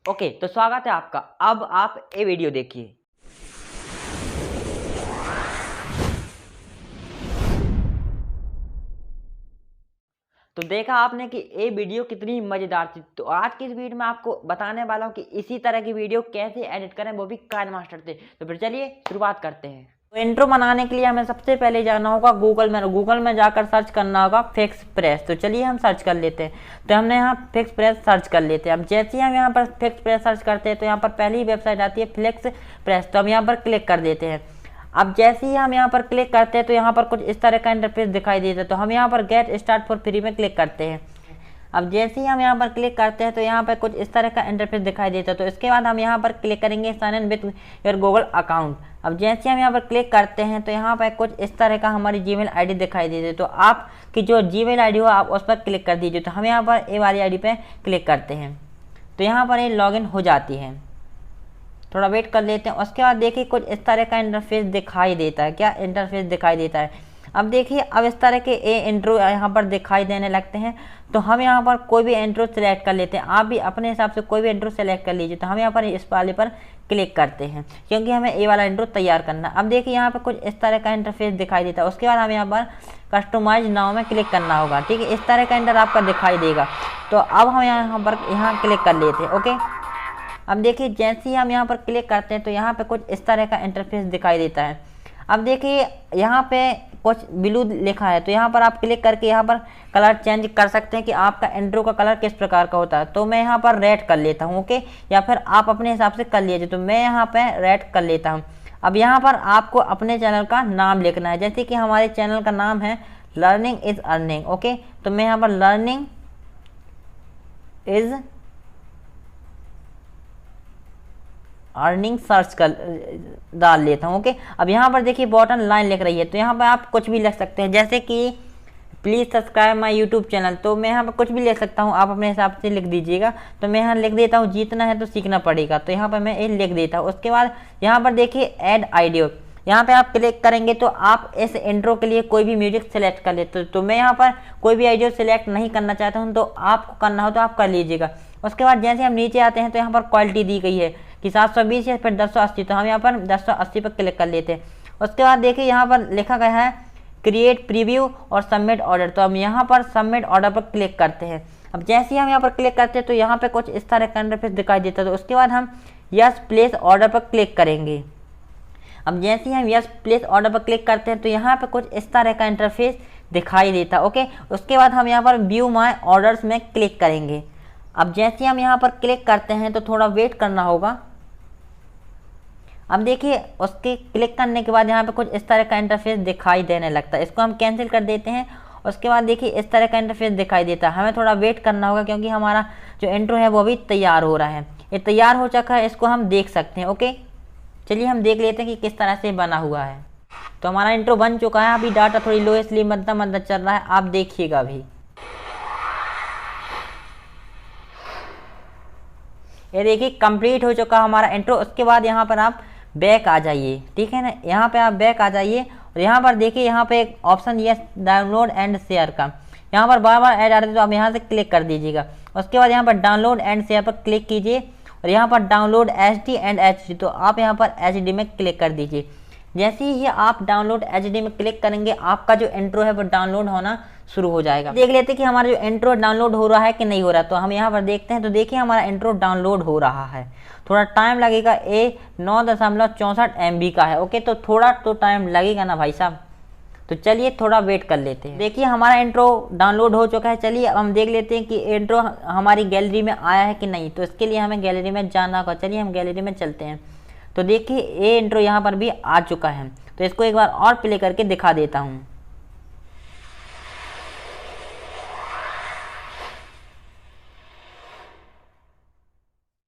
Okay, तो स्वागत है आपका। अब आप ये वीडियो देखिए। तो देखा आपने कि ये वीडियो कितनी मज़ेदार थी। तो आज की इस वीडियो में आपको बताने वाला हूँ कि इसी तरह की वीडियो कैसे एडिट करें, वो भी काइनमास्टर से। तो फिर चलिए शुरुआत करते हैं। तो इंट्रो बनाने के लिए हमें सबसे पहले जाना होगा गूगल में जाकर सर्च करना होगा फिक्स प्रेस। तो चलिए हम सर्च कर लेते हैं। तो हमने यहाँ फिक्स प्रेस सर्च कर लेते हैं। अब जैसे ही हम यहाँ पर फिक्स प्रेस सर्च करते हैं तो यहाँ पर पहली वेबसाइट आती है फ्लेक्स प्रेस। तो हम यहाँ पर क्लिक कर देते हैं। अब जैसे ही हम यहाँ पर क्लिक करते हैं तो यहाँ पर कुछ इस तरह का इंटरफेस दिखाई देता है। तो हम यहाँ पर गेट स्टार्ट फॉर फ्री में क्लिक करते हैं। अब जैसे ही हम यहाँ पर क्लिक करते हैं तो यहाँ पर कुछ इस तरह का इंटरफेस दिखाई देता है। तो इसके बाद हम यहाँ पर क्लिक करेंगे sign in with your Google account. अब जैसे हम यहाँ पर क्लिक करते हैं तो यहाँ पर कुछ इस तरह का हमारी जीमेल आईडी दिखाई देती है। तो आपकी जो जीमेल आईडी हो आप उस पर क्लिक कर दीजिए। तो हम यहाँ पर ए वाली आईडी पे क्लिक करते हैं तो यहाँ पर ये लॉगिन हो जाती है। थोड़ा वेट कर लेते हैं। उसके बाद देखिए कुछ इस तरह का इंटरफेस दिखाई देता है। क्या इंटरफेस दिखाई देता है? अब देखिए अब इस तरह के इंट्रो यहाँ पर दिखाई देने लगते हैं। तो हम यहाँ पर कोई भी इंट्रो सेलेक्ट कर लेते हैं। आप भी अपने हिसाब से कोई भी इंट्रो सेलेक्ट कर लीजिए। तो हम यहाँ पर इस वाले पर क्लिक करते हैं क्योंकि हमें ये वाला इंट्रो तैयार करना है। अब देखिए यहाँ पर कुछ इस तरह का इंटरफेस दिखाई देता है। उसके बाद हम यहाँ पर कस्टमाइज नाउ में क्लिक करना होगा। ठीक है, इस तरह का इंटर आपका दिखाई देगा। तो अब हम यहाँ क्लिक कर लेते हैं। ओके, अब देखिए जैसे ही हम यहाँ पर क्लिक करते हैं तो यहाँ पे कुछ इस तरह का इंटरफेस दिखाई देता है। अब देखिए यहाँ पे कुछ ब्लू लिखा है। तो यहाँ पर आप क्लिक करके यहाँ पर कलर चेंज कर सकते हैं कि आपका इंट्रो का कलर किस प्रकार का होता है। तो मैं यहाँ पर रेड कर लेता हूँ। ओके, या फिर आप अपने हिसाब से कर लीजिए। तो मैं यहाँ पे रेड कर लेता हूँ। अब यहाँ पर आपको अपने चैनल का नाम लिखना है। जैसे कि हमारे चैनल का नाम है लर्निंग इज अर्निंग। ओके, तो मैं यहाँ पर लर्निंग इज अर्निंग सर्च कर डाल लेता हूँ। ओके, अब यहाँ पर देखिए बॉटम लाइन लिख रही है। तो यहाँ पर आप कुछ भी लिख सकते हैं, जैसे कि please subscribe my YouTube channel. तो मैं यहाँ पर कुछ भी लिख सकता हूँ, आप अपने हिसाब से लिख दीजिएगा। तो मैं यहाँ लिख देता हूँ जीतना है तो सीखना पड़ेगा। तो यहाँ पर मैं ये लिख देता हूँ। उसके बाद यहाँ पर देखिए ऐड ऑडियो, यहाँ पे आप क्लिक करेंगे तो आप इस इंट्रो के लिए कोई भी म्यूजिक सेलेक्ट कर लेते हो। तो मैं यहाँ पर कोई भी ऑडियो सेलेक्ट नहीं करना चाहता हूँ। तो आपको करना हो तो आप कर लीजिएगा। उसके बाद जैसे हम नीचे आते हैं तो यहाँ पर क्वालिटी दी गई है कि 720 या फिर 1080। तो हम यहाँ पर 1080 पर क्लिक कर लेते हैं। उसके बाद देखिए यहाँ पर लिखा गया है क्रिएट प्रीव्यू और सबमिट ऑर्डर। तो हम यहाँ पर सबमिट ऑर्डर पर क्लिक करते हैं। अब जैसे ही हम यहाँ पर क्लिक करते हैं तो यहाँ पर कुछ इस तरह का इंटरफेस दिखाई देता है। तो उसके बाद हम यस प्लेस ऑर्डर पर क्लिक करेंगे। अब जैसे ही हम यस प्लेस ऑर्डर पर क्लिक करते हैं तो यहाँ पे कुछ इस तरह का इंटरफेस दिखाई देता है। ओके, उसके बाद हम यहाँ पर व्यू माय ऑर्डर्स में क्लिक करेंगे। अब जैसे ही हम यहाँ पर क्लिक करते हैं तो थोड़ा वेट करना होगा। अब देखिए उसके क्लिक करने के बाद यहाँ पे कुछ इस तरह का इंटरफेस दिखाई देने लगता है। इसको हम कैंसिल कर देते हैं। उसके बाद देखिए इस तरह का इंटरफेस दिखाई देता है। हमें थोड़ा वेट करना होगा क्योंकि हमारा जो इंट्रो है वो भी तैयार हो रहा है। ये तैयार हो चुका है, इसको हम देख सकते हैं। ओके, चलिए हम देख लेते हैं कि किस तरह से बना हुआ है। तो हमारा इंट्रो बन चुका है। अभी डाटा थोड़ी लो इसलिए मद्दा चल रहा है, आप देखिएगा अभी। ये देखिए कंप्लीट हो चुका हमारा इंट्रो। उसके बाद यहाँ पर आप बैक आ जाइए। ठीक है ना, यहाँ पे आप बैक आ जाइए और यहाँ पर देखिए यहाँ पे एक ऑप्शन ये डाउनलोड एंड शेयर का, यहाँ पर बार बार ऐड आ रहा है। तो आप यहाँ से क्लिक कर दीजिएगा। उसके बाद यहाँ पर डाउनलोड एंड शेयर पर क्लिक कीजिए और यहाँ पर डाउनलोड HD एंड HD। तो आप यहाँ पर HD में क्लिक कर दीजिए। जैसे ही आप डाउनलोड HD में क्लिक करेंगे आपका जो इंट्रो है वो डाउनलोड होना शुरू हो जाएगा। देख लेते हैं कि हमारा जो इंट्रो डाउनलोड हो रहा है कि नहीं हो रहा। तो हम यहाँ पर देखते हैं। तो देखिए हमारा इंट्रो डाउनलोड हो रहा है। थोड़ा टाइम लगेगा। 9.64 MB का है। ओके, तो थोड़ा तो टाइम लगेगा ना भाई साहब। तो चलिए थोड़ा वेट कर लेते हैं। देखिए हमारा इंट्रो डाउनलोड हो चुका है। चलिए अब हम देख लेते हैं कि इंट्रो हमारी गैलरी में आया है कि नहीं। तो इसके लिए हमें गैलरी में जाना होगा। चलिए हम गैलरी में चलते हैं। तो देखिए ये इंट्रो यहाँ पर भी आ चुका है। तो इसको एक बार और प्ले करके दिखा देता हूँ।